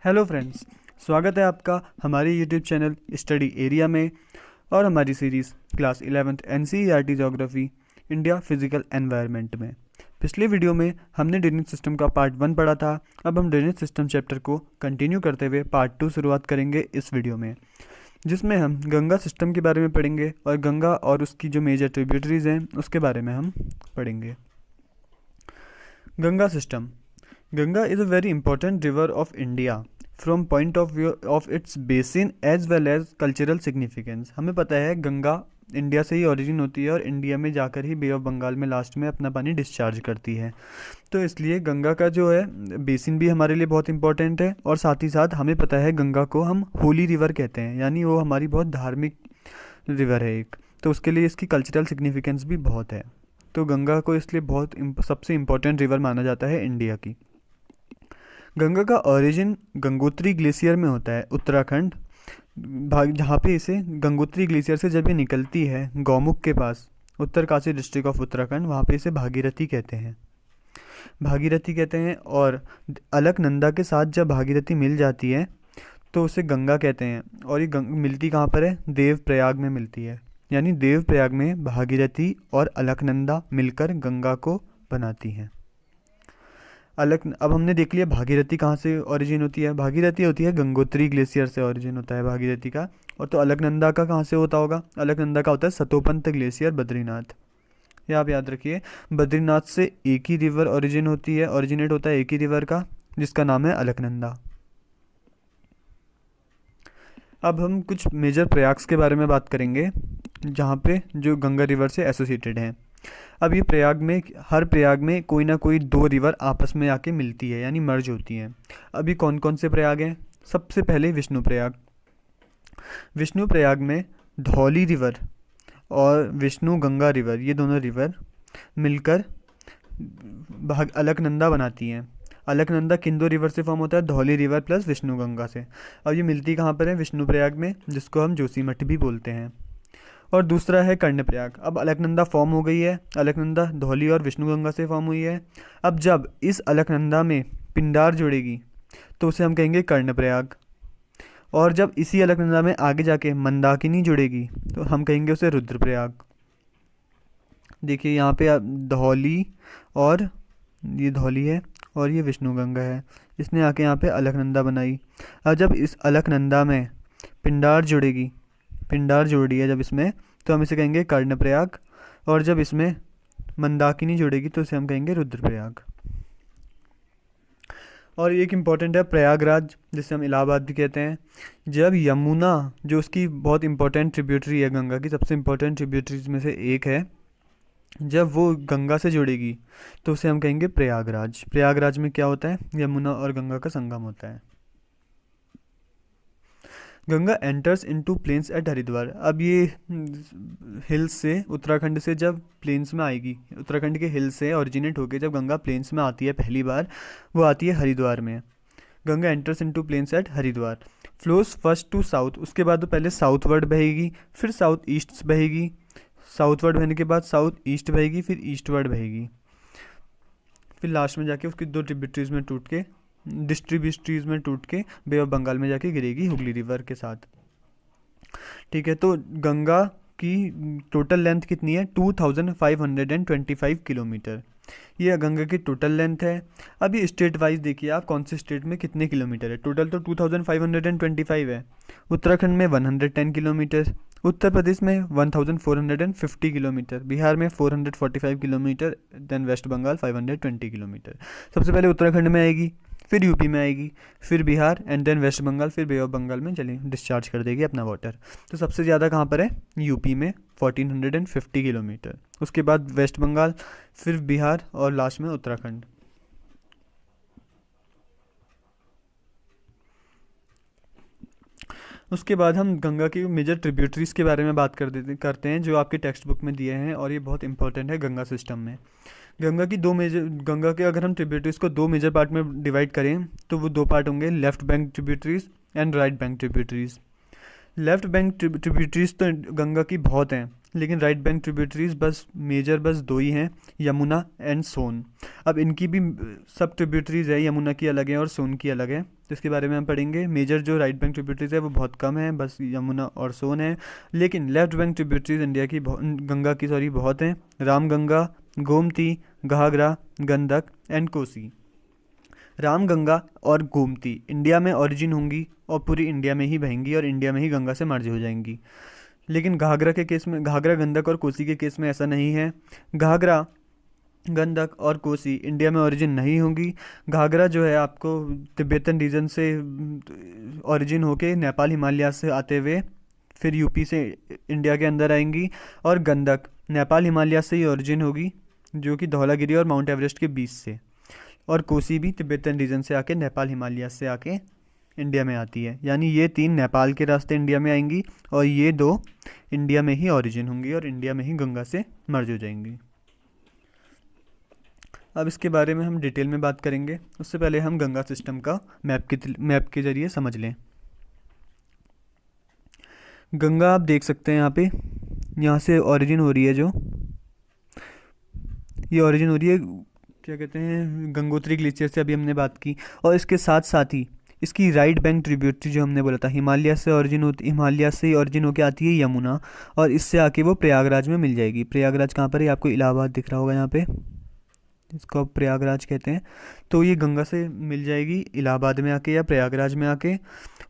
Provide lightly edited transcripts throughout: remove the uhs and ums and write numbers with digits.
Hello friends, स्वागत है आपका हमारे यूट्यूब चैनल स्टडी एरिया में और हमारी series class 11th NCERT geography India physical environment में। पिछले वीडियो में हमने ड्रेनेज सिस्टम का पार्ट 1 पढ़ा था। अब हम ड्रेनेज सिस्टम चैप्टर को कंटिन्यू करते हुए पार्ट 2 शुरुआत करेंगे इस वीडियो में, जिसमें हम गंगा सिस्टम के बारे में पढ़ेंगे और गंगा और उसकी जो मेजर ट्रिब्यूटरीज हैं उसके बारे में हम पढ़ेंगे। Ganga system. Ganga is a very important river of India from point of view of its basin as well as cultural significance। हमें पता है गंगा इंडिया से ही ओरिजिन होती है और इंडिया में जाकर ही बे ऑफ बंगाल में लास्ट में अपना पानी डिस्चार्ज करती है। तो इसलिए गंगा का जो है बेसिन भी हमारे लिए बहुत इंपॉर्टेंट है और साथ ही साथ हमें पता है गंगा को हम होली रिवर कहते हैं, यानी वो हमारी बहुत धार्मिक रिवर है एक, तो उसके लिए इसकी कल्चरल सिग्निफिकेंस भी बहुत है। तो गंगा को इसलिए बहुत सबसे इम्पोर्टेंट रिवर माना जाता है इंडिया की। गंगा का ओरिजिन गंगोत्री ग्लेशियर में होता है, उत्तराखंड भाग, जहाँ पे इसे गंगोत्री ग्लेशियर से जब ये निकलती है गौमुख के पास, उत्तरकाशी डिस्ट्रिक्ट ऑफ उत्तराखंड, वहाँ पे इसे भागीरथी कहते हैं, भागीरथी कहते हैं। और अलकनंदा के साथ जब भागीरथी मिल जाती है तो उसे गंगा कहते हैं। और ये मिलती कहाँ पर है? देवप्रयाग में मिलती है, यानी देवप्रयाग में भागीरथी और अलकनंदा मिलकर गंगा को बनाती हैं। अब हमने देख लिया भागीरथी कहाँ से ओरिजिन होती है। भागीरथी होती है गंगोत्री ग्लेशियर से ओरिजिन होता है भागीरथी का। और तो अलकनंदा का कहाँ से होता होगा? अलकनंदा का होता है सतोपंत ग्लेशियर, बद्रीनाथ। ये आप याद रखिए, बद्रीनाथ से एक ही रिवर ओरिजिन होती है, ओरिजिनेट होता है एक ही रिवर का, जिसका नाम है अलकनंदा। अब हम कुछ मेजर प्रयाग्स के बारे में बात करेंगे जहाँ पे जो गंगा रिवर से एसोसिएटेड हैं। अब ये प्रयाग में, हर प्रयाग में कोई ना कोई दो रिवर आपस में आके मिलती है, यानी मर्ज होती हैं। अभी कौन कौन से प्रयाग हैं? सबसे पहले विष्णु प्रयाग। विष्णु प्रयाग में धौली रिवर और विष्णु गंगा रिवर, ये दोनों रिवर मिलकर अलकनंदा बनाती हैं। अलकनंदा किन दो रिवर से फॉर्म होता है? धौली रिवर प्लस विष्णु गंगा से। अब ये मिलती कहाँ पर है? विष्णु प्रयाग में, जिसको हम जोशीमठ भी बोलते हैं। और दूसरा है कर्णप्रयाग। अब अलकनंदा फॉर्म हो गई है, अलकनंदा धौली और विष्णु गंगा से फॉर्म हुई है। अब जब इस अलकनंदा में पिंडार जुड़ेगी तो उसे हम कहेंगे कर्णप्रयाग। और जब इसी अलकनंदा में आगे जाके मंदाकिनी जुड़ेगी तो हम कहेंगे उसे रुद्रप्रयाग। देखिए यहाँ पे धौली, और ये धौली है और ये विष्णु गंगा है, इसने आके यहाँ पे अलकनंदा बनाई। अब जब इस अलकनंदा में पिंडार जुड़ेगी, पिंडार जोड़ी है जब इसमें, तो हम इसे कहेंगे कर्णप्रयाग। और जब इसमें मंदाकिनी जुड़ेगी तो इसे हम कहेंगे रुद्रप्रयाग। और एक इम्पॉर्टेंट है प्रयागराज, जिसे हम इलाहाबाद भी कहते हैं। जब यमुना, जो उसकी बहुत इंपॉर्टेंट ट्रिब्यूटरी है, गंगा की सबसे इम्पॉर्टेंट ट्रिब्यूटरीज में से एक है, जब वो गंगा से जुड़ेगी तो उसे हम कहेंगे प्रयागराज। प्रयागराज में क्या होता है? यमुना और गंगा का संगम होता है। Ganga enters into plains at Haridwar. अब ये हिल्स से, उत्तराखंड से जब प्लेन्स में आएगी, उत्तराखंड के हिल्स से ओरिजिनेट होकर जब गंगा प्लेन्स में आती है पहली बार, वो आती है हरिद्वार में। Ganga enters into plains at Haridwar, flows first to south. उसके बाद वो पहले साउथवर्ड बहेगी, फिर साउथ ईस्ट बहेगी, साउथवर्ड बहने के बाद साउथ ईस्ट बहेगी, फिर ईस्टवर्ड बहेगी, फिर लास्ट में जाके उसकी दो ट्रिब्यूटरीज में टूट के, डिस्ट्रीब्यूटरीज में टूट के बे ऑफ बंगाल में जाके गिरेगी हुगली रिवर के साथ। ठीक है, तो गंगा की टोटल लेंथ कितनी है? 2525 किलोमीटर। ये गंगा की टोटल लेंथ है। अब ये स्टेट वाइज देखिए आप, कौन से स्टेट में कितने किलोमीटर है। टोटल तो 2525 है। उत्तराखंड में 110 किलोमीटर, उत्तर प्रदेश में 1450 किलोमीटर, बिहार में 445 kilometre, then West Bengal 520 kilometre. सबसे पहले उत्तराखंड में आएगी, फिर यूपी में आएगी, फिर बिहार, एंड देन वेस्ट बंगाल, फिर बे ऑफ बंगाल में चली डिस्चार्ज कर देगी अपना वाटर। तो सबसे ज़्यादा कहाँ पर है? यूपी में 1450 किलोमीटर, उसके बाद वेस्ट बंगाल, फिर बिहार और लास्ट में उत्तराखंड। उसके बाद हम गंगा की मेजर ट्रिब्यूटरीज के बारे में बात करते हैं, जो आपके टेक्स्ट बुक में दिए हैं, और ये बहुत इंपॉर्टेंट है गंगा सिस्टम में। गंगा की दो मेजर, गंगा के अगर हम ट्रिब्यूटरीज को दो मेजर पार्ट में डिवाइड करें तो वो दो पार्ट होंगे, left bank tributaries and right bank tributaries. Left bank tributaries तो गंगा की बहुत हैं, लेकिन राइट बैंक ट्रिब्यूटरीज बस मेजर बस दो ही हैं, यमुना एंड सोन। अब इनकी भी सब ट्रिब्यूटरीज है, यमुना की अलग है और सोन की अलग है, तो इसके बारे में हम पढ़ेंगे। मेजर जो राइट बैंक ट्रिब्यूटरीज है वो बहुत कम है, बस यमुना और सोन है। लेकिन लेफ्ट बैंक ट्रिब्यूटरीज इंडिया की गंगा की बहुत हैं, रामगंगा, गोमती, घाघरा, गंडक एंड कोसी। रामगंगा और गोमती इंडिया में ओरिजिन होंगी और पूरी इंडिया में ही बहेंगी और इंडिया में ही गंगा से मर्ज हो जाएंगी। लेकिन घाघरा के केस में, घाघरा, गंडक और कोसी के केस में ऐसा नहीं है। घाघरा, गंडक और कोसी इंडिया में ओरिजिन नहीं होंगी। घाघरा जो है आपको तिब्बतन रीजन से ओरिजिन होके नेपाल हिमालय से आते हुए फिर यूपी से इंडिया के अंदर आएंगी। और गंडक नेपाल हिमालय से ही ओरिजिन होगी, जो कि धौलागिरी और माउंट एवरेस्ट के बीच से। और कोसी भी तिब्बतन रीजन से आके नेपाल हिमालय से आके इंडिया में आती है। यानी ये तीन नेपाल के रास्ते इंडिया में आएंगी और ये दो इंडिया में ही ओरिजिन होंगी और इंडिया में ही गंगा से मर्ज हो जाएंगी। अब इसके बारे में हम डिटेल में बात करेंगे, उससे पहले हम गंगा सिस्टम का मैप के जरिए समझ लें। गंगा आप देख सकते हैं यहाँ पे, यहाँ से ओरिजिन हो रही है, जो ये ओरिजिन हो रही है क्या कहते हैं, गंगोत्री ग्लेशियर से अभी हमने बात की। और इसके साथ साथ ही इसकी राइट बैंक ट्रिब्यूटरी जो हमने बोला था, हिमालय से ओरिजिन होती, हिमालय से ओरिजिन होकर आती है यमुना, और इससे आके वो प्रयागराज में मिल जाएगी। प्रयागराज कहाँ पर है, आपको इलाहाबाद दिख रहा होगा यहाँ पे, इसको आप प्रयागराज कहते हैं। तो ये गंगा से मिल जाएगी इलाहाबाद में आके या प्रयागराज में आके।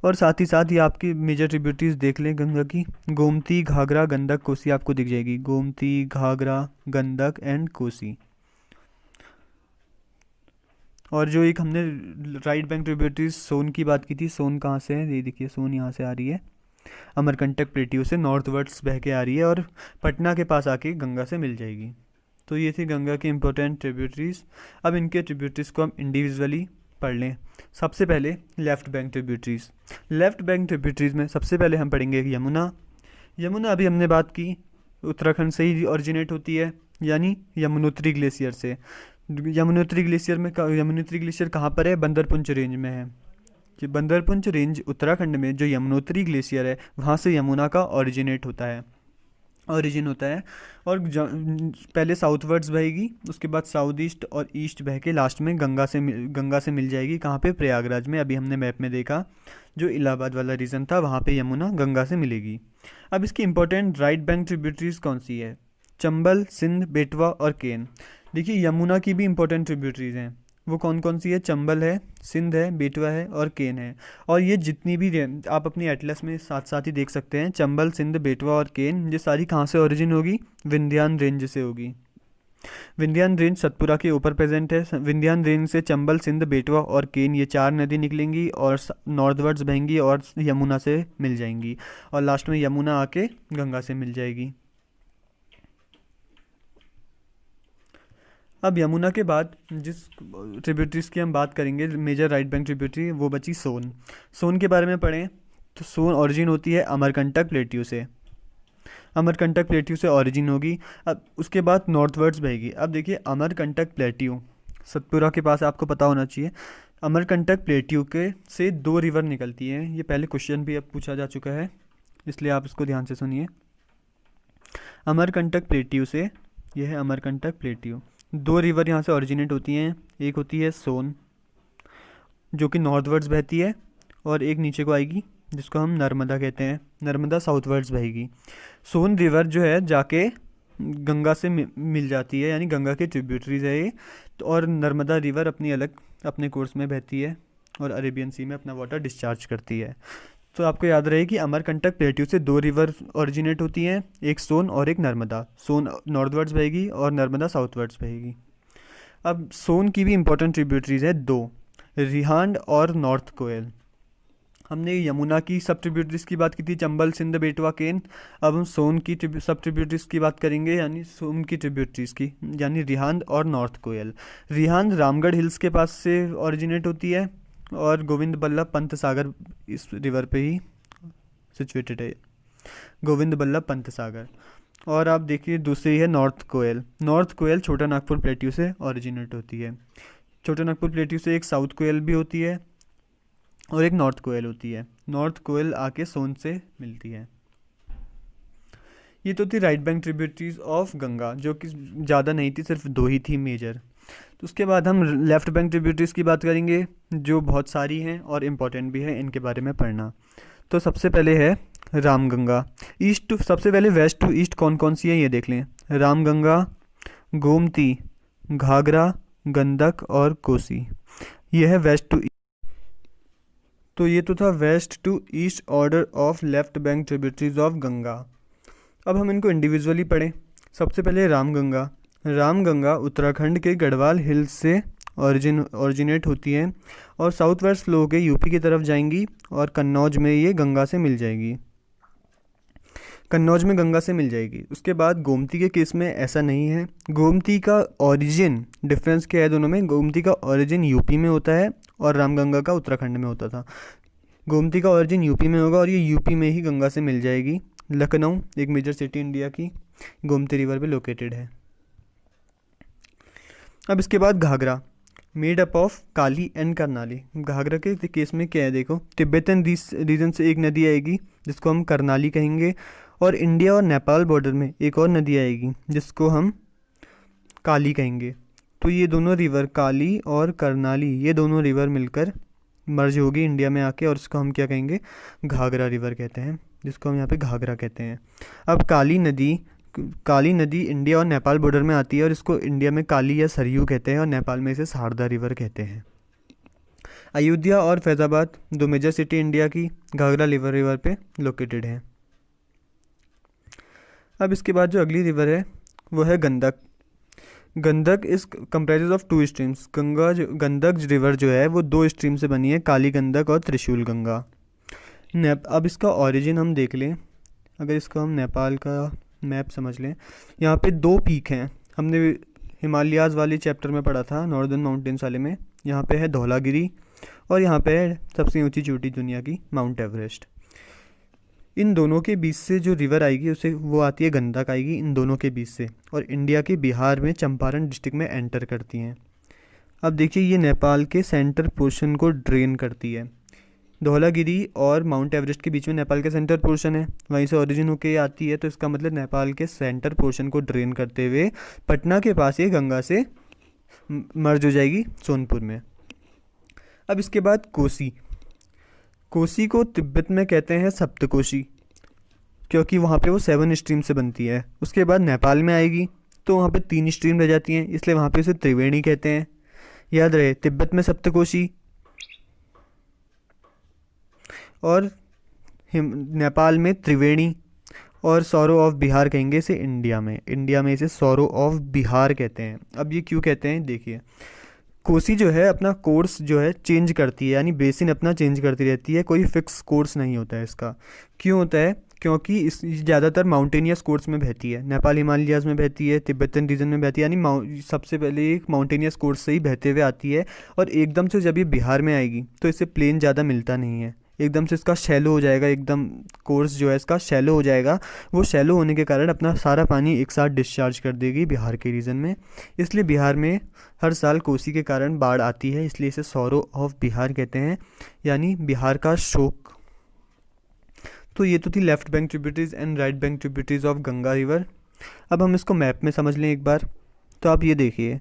और साथ ही साथ ये आपकी मेजर ट्रिब्यूटरीज देख लें गंगा की, गोमती, घाघरा, गंडक, कोसी आपको दिख जाएगी। गोमती, घाघरा, गंडक एंड कोसी। और जो एक हमने राइट बैंक ट्रिब्यूटरीज सोन की बात की थी, सोन कहाँ से है, ये देखिए सोन यहाँ से आ रही है, अमरकंटक प्लेट्यू से नॉर्थ वर्ड्स बह के आ रही है और पटना के पास आके गंगा से मिल जाएगी। तो ये थी गंगा की इंपॉर्टेंट ट्रिब्यूटरीज। अब इनके ट्रिब्यूटरीज को हम इंडिविजुअली पढ़ लें। सबसे पहले left bank tributaries. Left bank tributaries में सबसे पहले हम पढ़ेंगे यमुना। यमुना अभी हमने बात की उत्तराखंड से ही ओरिजिनेट होती है, यानी यमुनोत्री ग्लेशियर से। यमुनोत्री ग्लेशियर कहाँ पर है, बंदरपुंछ रेंज में है। कि बंदरपुंछ रेंज उत्तराखंड में जो यमुनोत्री ग्लेशियर है वहाँ से यमुना का ओरिजिन होता है। और पहले साउथवर्ड्स बहेगी, उसके बाद साउथ ईस्ट और ईस्ट बह के लास्ट में गंगा से मिल जाएगी। कहाँ पे, प्रयागराज में। अभी हमने मैप में देखा जो इलाहाबाद वाला रीजन था, वहाँ पे यमुना गंगा से मिलेगी। अब इसकी इंपॉर्टेंट राइट बैंक ट्रिब्यूटरीज कौन सी है, चंबल, सिंध, बेटवा और केन। देखिए यमुना की भी इंपॉर्टेंट ट्रिब्यूटरीज हैं, वो कौन कौन सी है, चंबल है, सिंध है, बेटवा है और केन है। और ये जितनी भी आप अपनी एटलस में साथ साथ ही देख सकते हैं, चंबल, सिंध, बेटवा और केन, ये सारी कहाँ से ओरिजिन होगी, विंध्यान रेंज से होगी। विंध्यान रेंज सतपुरा के ऊपर प्रेजेंट है। विंध्यान रेंज से चंबल, सिंध, बेटवा और केन ये चार नदी निकलेंगी और नॉर्थवर्ड्स बहेंगी और यमुना से मिल जाएंगी और लास्ट में यमुना आके गंगा से मिल जाएगी। अब यमुना के बाद जिस ट्रिब्यूटरीज की हम बात करेंगे, मेजर राइट बैंक ट्रिब्यूटरी, वो बची सोन। सोन के बारे में पढ़ें तो सोन ओरिजिन होती है अमरकंटक प्लेट्यू से। अमरकंटक प्लेट्यू से ओरिजिन होगी। अब उसके बाद नॉर्थवर्ड्स बहेगी। अब देखिए अमरकंटक प्लेट्यू सतपुरा के पास, आपको पता होना चाहिए। अमरकंटक प्लेट्यू के से दो रिवर निकलती हैं, ये पहले क्वेश्चन भी अब पूछा जा चुका है, इसलिए आप इसको ध्यान से सुनिए। अमरकंटक प्लेट्यू से, यह है अमरकंटक प्लेट्यू, दो रिवर यहाँ से ओरिजिनेट होती हैं। एक होती है सोन जो कि नॉर्थवर्ड्स बहती है और एक नीचे को आएगी जिसको हम नर्मदा कहते हैं, नर्मदा साउथवर्ड्स बहेगी। सोन रिवर जो है जाके गंगा से मिल जाती है, यानी गंगा के ट्रिब्यूटरीज है ये। और नर्मदा रिवर अपनी अलग अपने कोर्स में बहती है और अरेबियन सी में अपना वाटर डिस्चार्ज करती है। तो आपको याद रहे कि अमरकंटक प्लेट्यू से दो रिवर ओरिजिनेट होती हैं, एक सोन और एक नर्मदा। सोन नॉर्थवर्ड्स बहेगी और नर्मदा साउथवर्ड्स बहेगी। अब सोन की भी इंपॉर्टेंट ट्रिब्यूटरीज है दो, रिहांड और नॉर्थ कोयल। हमने यमुना की सब ट्रिब्यूटरीज की बात की थी, चंबल, सिंध, बेटवा, केन। अब हम सोन की सब ट्रिब्यूटरीज की बात करेंगे, यानी सोन की ट्रिब्यूटरीज की, यानी रिहांद और नॉर्थ कोयल। रिहांद रामगढ़ हिल्स के पास से ओरिजिनेट होती है और गोविंद बल्लभ पंत सागर इस रिवर पे ही सिचुएटेड है, गोविंद बल्लभ पंत सागर। और आप देखिए दूसरी है नॉर्थ कोयल। नॉर्थ कोयल छोटा नागपुर प्लेट्यू से ओरिजिनेट होती है। छोटा नागपुर प्लेट्यू से एक साउथ कोयल भी होती है और एक नॉर्थ कोयल होती है। नॉर्थ कोयल आके सोन से मिलती है। ये तो थी right bank tributaries of Ganga, जो कि ज़्यादा नहीं थी, सिर्फ दो ही थी मेजर। तो उसके बाद हम लेफ्ट बैंक ट्रिब्यूटरीज की बात करेंगे, जो बहुत सारी हैं और इम्पोर्टेंट भी है, इनके बारे में पढ़ना। तो सबसे पहले है रामगंगा। ईस्ट टू, सबसे पहले वेस्ट टू ईस्ट कौन कौन सी है ये देख लें। रामगंगा, गोमती, घाघरा, गंडक और कोसी, ये है वेस्ट टू। तो ये तो था west to east order of left bank tributaries of Ganga. अब हम इनको इंडिविजुअली पढ़ें। सबसे पहले रामगंगा। रामगंगा उत्तराखंड के गढ़वाल हिल्स से ऑरिजिनेट होती है और साउथ वेस्ट फ्लो के यूपी की तरफ जाएंगी और कन्नौज में ये गंगा से मिल जाएगी, कन्नौज में गंगा से मिल जाएगी। उसके बाद गोमती के केस में ऐसा नहीं है। गोमती का ओरिजिन, डिफरेंस क्या है दोनों में, गोमती का ओरिजिन यूपी में होता है और रामगंगा का उत्तराखंड में होता था। गोमती का ओरिजिन यूपी में होगा और ये यूपी में ही गंगा से मिल जाएगी। लखनऊ, एक मेजर सिटी इंडिया की, गोमती रिवर पे लोकेटेड है। अब इसके बाद Ghaghra, made up of Kali and Karnali. Ghaghra के केस में क्या है देखो, तिब्बतन रीजन से एक नदी आएगी जिसको हम करनाली कहेंगे, और इंडिया और नेपाल बॉर्डर में एक और नदी आएगी जिसको हम काली कहेंगे। तो ये दोनों रिवर, काली और करनाली, ये दोनों रिवर मिलकर मर्ज होगी इंडिया में आके, और इसको हम क्या कहेंगे, घाघरा रिवर कहते हैं, जिसको हम यहाँ पे घाघरा कहते हैं। अब काली नदी इंडिया और नेपाल बॉर्डर में आती है और इसको इंडिया में काली या सरयू कहते हैं और नेपाल में इसे शारदा रिवर कहते हैं। अयोध्या और फैज़ाबाद, दो मेजर सिटी इंडिया की, घाघरा रिवर पे लोकेटेड है। अब इसके बाद जो अगली रिवर है वो है गंडक। गंडक इस comprises of two streams. Gandak river जो है वो दो स्ट्रीम से बनी है, काली गंडक और त्रिशूल गंगा। अब इसका ओरिजिन हम देख लें, अगर इसको हम नेपाल का मैप समझ लें, यहाँ पे दो पीक हैं, हमने हिमालयाज़ वाले चैप्टर में पढ़ा था, नॉर्दर्न माउंटेन्स वाले में। यहाँ पे है धौलागिरी और यहाँ पे है सबसे ऊंची चोटी दुनिया की, माउंट एवरेस्ट। इन दोनों के बीच से जो रिवर आएगी उसे वो आती है, गंडक आएगी इन दोनों के बीच से, और इंडिया के बिहार में चंपारण डिस्ट्रिक्ट में एंटर करती हैं। अब देखिए ये नेपाल के सेंटर पोर्शन को ड्रेन करती है। धौलागिरी और माउंट एवरेस्ट के बीच में नेपाल का सेंटर पोर्शन है, वहीं से ओरिजिन होके आती है, तो इसका मतलब नेपाल के सेंटर पोर्शन को ड्रेन करते हुए पटना के पास ये गंगा से मर्ज हो जाएगी सोनपुर में। अब इसके बाद कोसी को तिब्बत में कहते हैं सप्तकोशी, क्योंकि वहाँ पे वो 7 स्ट्रीम से बनती है। उसके बाद नेपाल में आएगी तो वहाँ पे 3 स्ट्रीम रह जाती हैं, इसलिए वहाँ पे उसे त्रिवेणी कहते हैं। याद रहे, तिब्बत में सप्तकोशी और नेपाल में त्रिवेणी, और सौरो ऑफ बिहार कहेंगे इसे इंडिया में इसे सौरो ऑफ बिहार कहते हैं। अब ये क्यों कहते हैं देखिए, कोसी जो है अपना कोर्स जो है चेंज करती है, यानी बेसिन अपना चेंज करती रहती है, कोई फिक्स कोर्स नहीं होता है इसका। क्यों होता है, क्योंकि इस ज़्यादातर माउंटेनियस कोर्स में बहती है, नेपाल हिमालयाज़ में बहती है, तिब्बतन रीजन में बहती है, यानी सबसे पहले एक माउंटेनियस कोर्स से ही बहते हुए आती है, और एकदम से जब ये बिहार में आएगी तो इसे प्लेन ज़्यादा मिलता नहीं है, एकदम से इसका शैलो हो जाएगा, एकदम कोर्स जो है इसका शैलो हो जाएगा। वो शैलो होने के कारण अपना सारा पानी एक साथ डिस्चार्ज कर देगी बिहार के रीजन में, इसलिए बिहार में हर साल कोसी के कारण बाढ़ आती है, इसलिए इसे सौरो ऑफ बिहार कहते हैं, यानी बिहार का शोक। तो ये तो थी left bank tributaries and right bank tributaries of Ganga river. अब हम इसको मैप में समझ लें एक बार। तो आप ये देखिए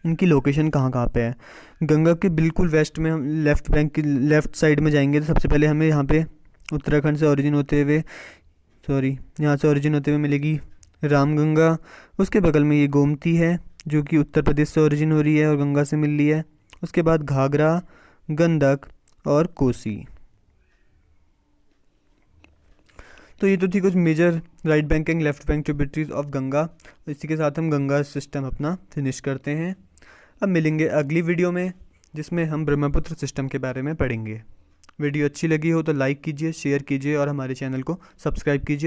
इनकी लोकेशन कहाँ कहाँ पे है। गंगा के बिल्कुल वेस्ट में हम लेफ्ट बैंक की लेफ़्ट साइड में जाएंगे तो सबसे पहले हमें यहाँ पे उत्तराखंड से ओरिजिन होते हुए यहाँ से ओरिजिन होते हुए मिलेगी रामगंगा। उसके बगल में ये गोमती है जो कि उत्तर प्रदेश से ओरिजिन हो रही है और गंगा से मिल रही है। उसके बाद घाघरा, गंडक और कोसी। तो ये तो थी कुछ major right bank and left bank tributaries of Ganga. इसी के साथ हम गंगा सिस्टम अपना फिनिश करते हैं। अब मिलेंगे अगली वीडियो में जिसमें हम ब्रह्मपुत्र सिस्टम के बारे में पढ़ेंगे। वीडियो अच्छी लगी हो तो लाइक कीजिए, शेयर कीजिए और हमारे चैनल को सब्सक्राइब कीजिए।